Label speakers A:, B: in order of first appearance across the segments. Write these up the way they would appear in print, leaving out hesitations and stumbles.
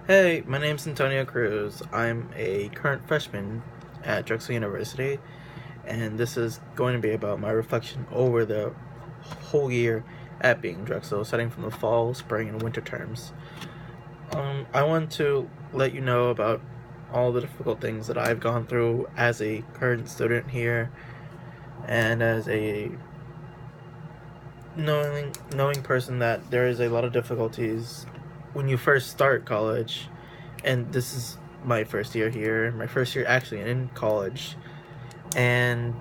A: Hey, my name's Antonio Cruz. I'm a current freshman at Drexel University, and this is going to be about my reflection over the whole year at being Drexel, starting from the fall, spring, and winter terms. I want to let you know about all the difficult things that I've gone through as a current student here, and as a knowing person that there is a lot of difficulties when you first start college, and this is my first year here, my first year actually in college, and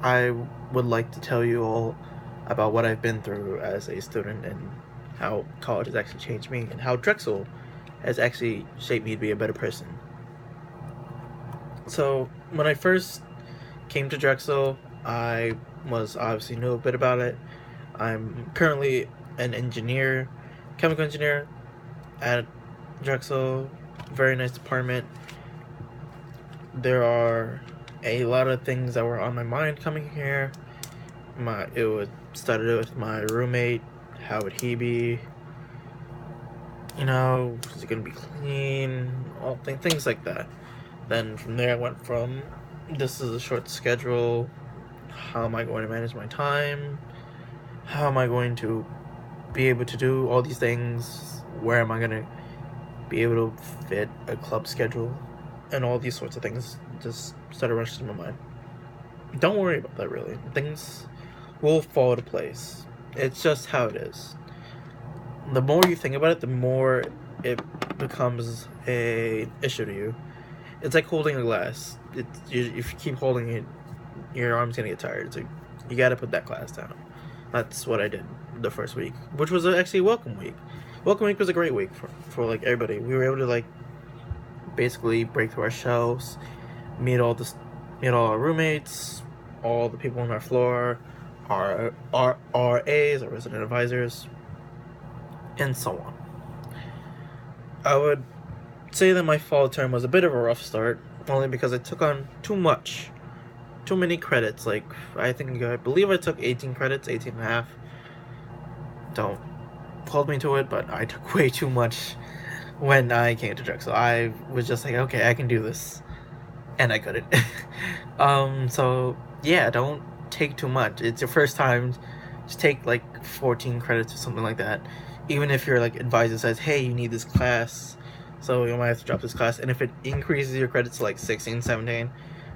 A: I would like to tell you all about what I've been through as a student and how college has actually changed me and how Drexel has actually shaped me to be a better person. So when I first came to Drexel, I was obviously knew a bit about it. I'm currently an engineer, chemical engineer at Drexel. Very nice department. There are a lot of things that were on my mind coming here. It started with my roommate. How would he be? Is he gonna be clean? All things like that. Then from there, I went from this is a short schedule. How am I going to manage my time? How am I going to be able to do all these things? Where am I going to be able to fit a club schedule? And all these sorts of things just started rushing to my mind. Don't worry about that, really. Things will fall into place. It's just how it is. The more you think about it, the more it becomes an issue to you. It's like holding a glass. If you keep holding it, your arm's gonna get tired. So you gotta put that glass down. That's what I did the first week, which was actually a welcome week. Welcome week was a great week for like everybody. We were able to like basically break through our shells, meet all our roommates, all the people on our floor, our RAs, our resident advisors, and so on. I would say that my fall term was a bit of a rough start, only because I took on too many credits. Like, I believe I took 18 credits, 18 and a half. Don't hold me to it, but I took way too much when I came to Drexel. I was just like, okay, I can do this, and I couldn't. So yeah, don't take too much. It's your first time. Just take like 14 credits or something like that. Even if your like advisor says, hey, you need this class, so you might have to drop this class. And if it increases your credits to like 16, 17,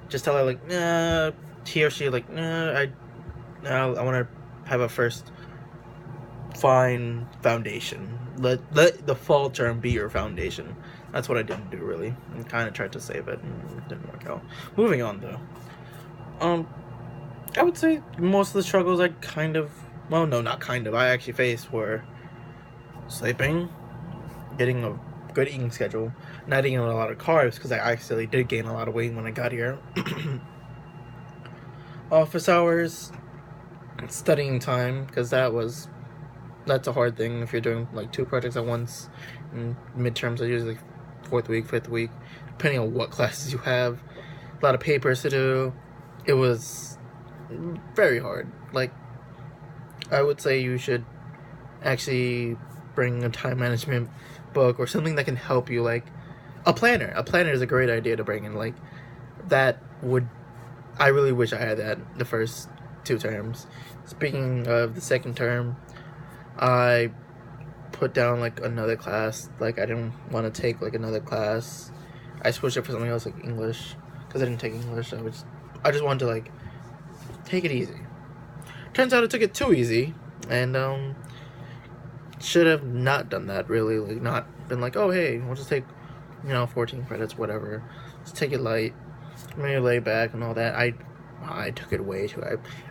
A: just tell her like, nah, he or she like, nah, I want to have a first fine foundation. Let the fall term be your foundation. That's what I didn't do, really. I kind of tried to save it, and it didn't work out. Moving on, though. I would say most of the struggles I actually faced were sleeping, getting a good eating schedule, not eating a lot of carbs, because I actually did gain a lot of weight when I got here. Office hours, studying time, because that's a hard thing if you're doing like 2 projects at once. And midterms are usually 4th week, 5th week, depending on what classes you have. A lot of papers to do. It was very hard. Like, I would say you should actually bring a time management book or something that can help you, like a planner. A planner is a great idea to bring in. Like, I really wish I had that the first 2 terms. Speaking of the second term, I put down like another class. Like, I didn't want to take like another class. I switched it for something else, like English, because I didn't take English. I just wanted to like take it easy. Turns out I took it too easy, and should have not done that, really. Like, not been like, oh hey, we'll just take 14 credits, whatever, just take it light, maybe lay back and all that. I took it way too.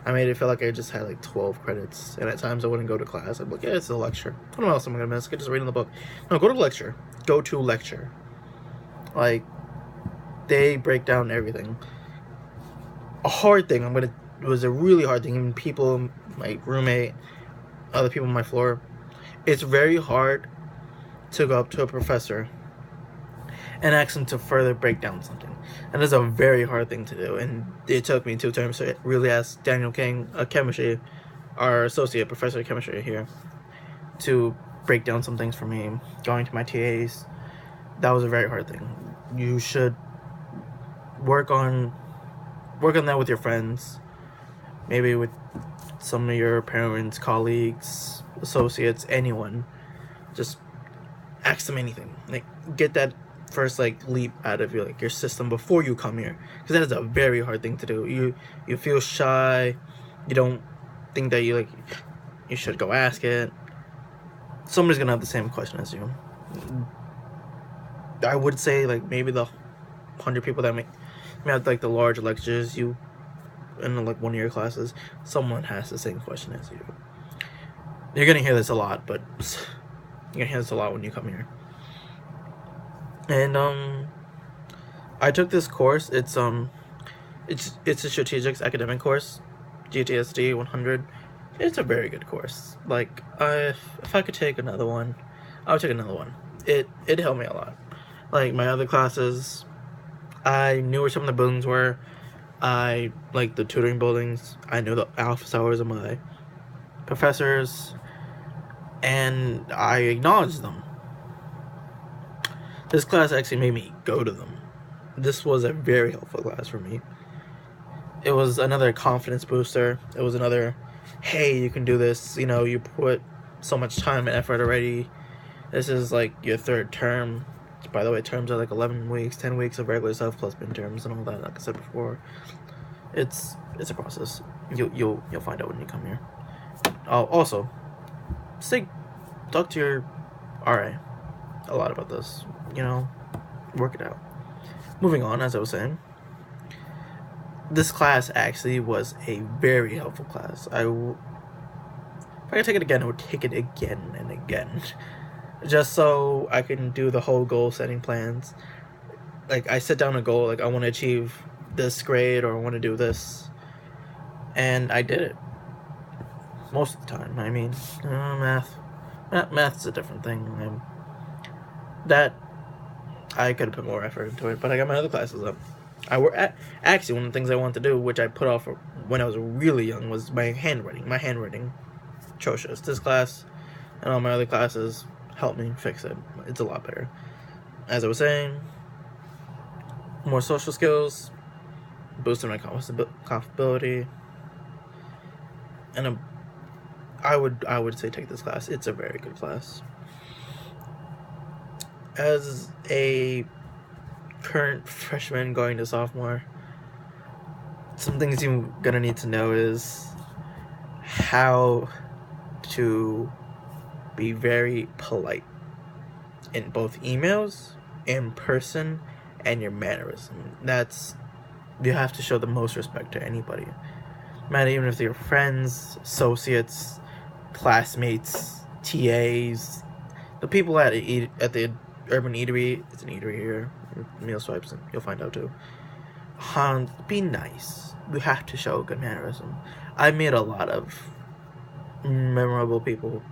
A: I made it feel like I just had like 12 credits, and at times I wouldn't go to class. I'd be like, yeah, it's a lecture. What else am I gonna miss? I could just read in the book. No, go to lecture. Go to lecture. Like, they break down everything. A hard thing it was a really hard thing. Even people, my roommate, other people on my floor, it's very hard to go up to a professor and ask them to further break down something. And it's a very hard thing to do. And it took me 2 terms to really ask Daniel King, our associate professor of chemistry here, to break down some things for me, going to my TAs. That was a very hard thing. You should work on that with your friends, maybe with some of your parents, colleagues, associates, anyone. Just ask them anything. Like, get that first leap out of your system before you come here, because that is a very hard thing to do. You feel shy. You don't think that you should go ask it. Somebody's gonna have the same question as you. I would say maybe the 100 people that have the large lectures you in one of your classes, someone has the same question as you. You're gonna hear this a lot, but you're gonna hear this a lot when you come here. And I took this course. It's a strategics academic course, GTSD 100. It's a very good course. If I could take another one, I would take another one. It helped me a lot. My other classes, I knew where some of the buildings were. I liked the tutoring buildings. I knew the office hours of my professors, and I acknowledged them. This class actually made me go to them. This was a very helpful class for me. It was another confidence booster. It was another, hey, you can do this. You put so much time and effort already. This is your third term. By the way, terms are 11 weeks, 10 weeks of regular stuff plus midterms and all that. Like I said before, it's a process. You'll find out when you come here. Also, talk to your RA a lot about this. Work it out. Moving on, as I was saying, this class actually was a very helpful class. If I could take it again, I would take it again and again. Just so I can do the whole goal setting plans. I set down a goal, I want to achieve this grade, or I want to do this. And I did it. Most of the time. I mean, math's a different thing. That I could have put more effort into it, but I got my other classes up. Actually, one of the things I wanted to do, which I put off when I was really young, was my handwriting. My handwriting, atrocious. This class and all my other classes helped me fix it. It's a lot better. As I was saying, more social skills, boosting my comfortability, and I would say take this class. It's a very good class. As a current freshman going to sophomore, some things you're gonna need to know is how to be very polite in both emails, in person, and your mannerism. You have to show the most respect to anybody. Matter even if they're friends, associates, classmates, TAs, the people at the Urban Eatery. It's an eatery here. Meal swipes, and you'll find out too. Be nice. You have to show good mannerism. I met a lot of memorable people.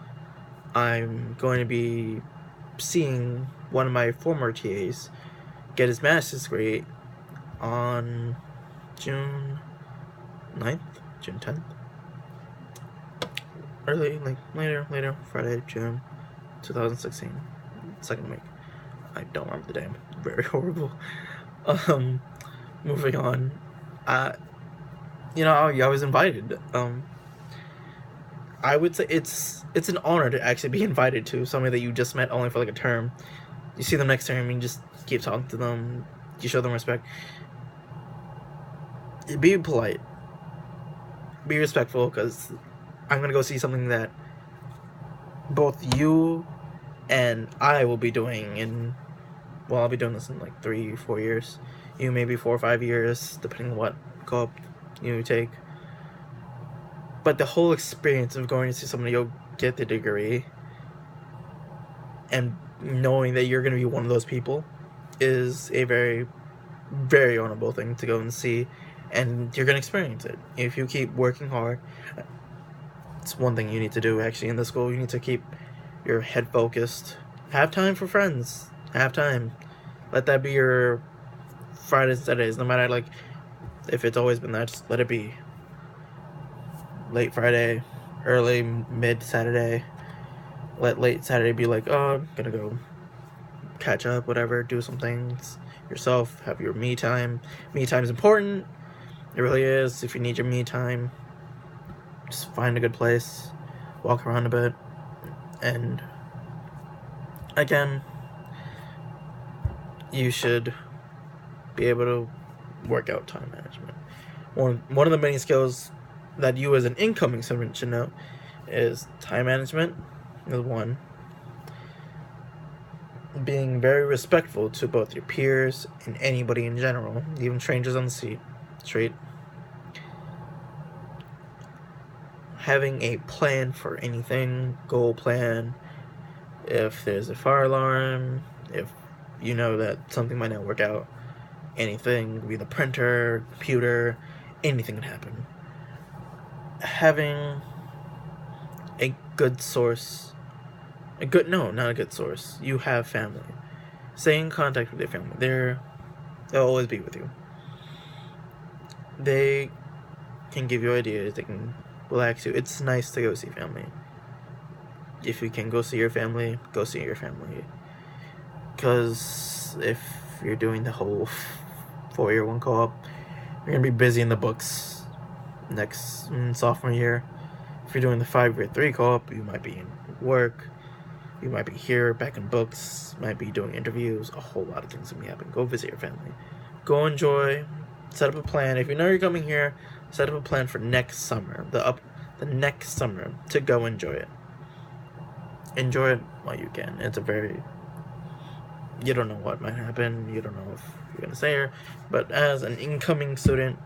A: I'm going to be seeing one of my former TAs get his master's degree on June 9th, June 10th. Later, Friday, June 2016. Second week. I don't remember the day. I'm very horrible. Moving on. I was invited. I would say it's an honor to actually be invited to somebody that you just met only for a term. You see them next term and you just keep talking to them. You show them respect. Be polite. Be respectful, because I'm going to go see something that both you and I will be doing I'll be doing this in 3-4 years. You maybe 4 or 5 years, depending on what co-op you take. But the whole experience of going to see somebody go get the degree and knowing that you're going to be one of those people is a very, very honorable thing to go and see, and you're going to experience it. If you keep working hard, it's one thing you need to do actually in the school. You need to keep your head focused. Have time for friends. Have time. Let that be your Fridays and Saturdays. No matter if it's always been that, just let it be. Late Friday, early, mid Saturday, let late Saturday be like, oh, I'm gonna go catch up, whatever, do some things yourself, have your me time. Me time's important. It really is. If you need your me time, just find a good place, walk around a bit, and again, you should be able to work out time management. One of the many skills that you as an incoming student should know is time management is one. Being very respectful to both your peers and anybody in general, even strangers on the street. Having a plan for anything, goal plan. If there's a fire alarm, if you know that something might not work out, anything, be the printer, computer, anything can happen. Having a good source, not a good source. You have family. Stay in contact with your family. They'll always be with you. They can give you ideas. They can relax you. It's nice to go see family. If you can go see your family, go see your family. Because if you're doing the whole 4-year 1 co-op, you're going to be busy in the books next sophomore year. If you're doing the 5-year 3 co-op, you might be in work. You might be here, back in books, might be doing interviews, a whole lot of things will be happening. Go visit your family. Go enjoy. Set up a plan. If you know you're coming here, set up a plan for next summer. The next summer to go enjoy it. Enjoy it while you can. You don't know what might happen. You don't know if you're going to stay here. But as an incoming student,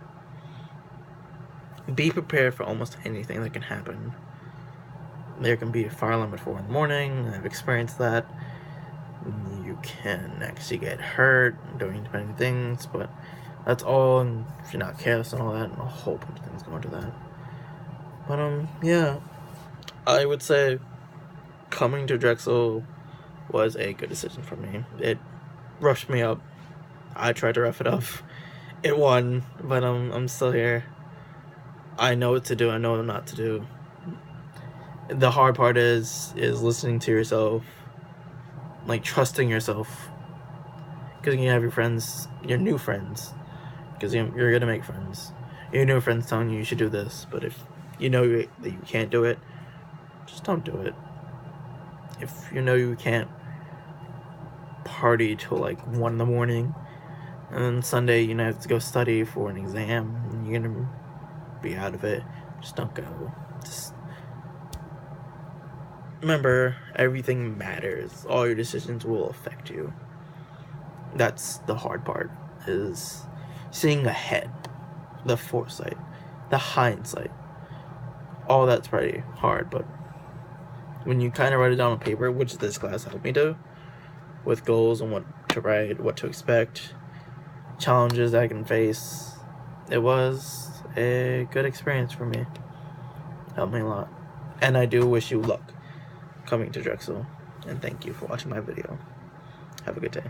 A: be prepared for almost anything that can happen. There can be a fire alarm at 4 in the morning. I've experienced that. You can actually get hurt doing many things, but that's all, and if you're not careless and all that, and a whole bunch of things go into that. But, yeah. I would say coming to Drexel was a good decision for me. It rushed me up. I tried to rough it up. It won, but I'm still here. I know what to do. I know what not to do. The hard part is listening to yourself, like trusting yourself, because you have your friends, your new friends, because you're gonna make friends. Your new friends telling you should do this, but if you know that you can't do it, just don't do it. If you know you can't party till like 1 in the morning, and then Sunday you have to go study for an exam, and you're gonna be out of it, just don't go. Just remember, everything matters. All your decisions will affect you. That's the hard part, is seeing ahead, the foresight, the hindsight. All that's pretty hard, but when you kind of write it down on paper, which this class helped me do, with goals and what to write, what to expect, challenges I can face, it was a good experience for me. Helped me a lot. And I do wish you luck coming to Drexel, and thank you for watching my video. Have a good day.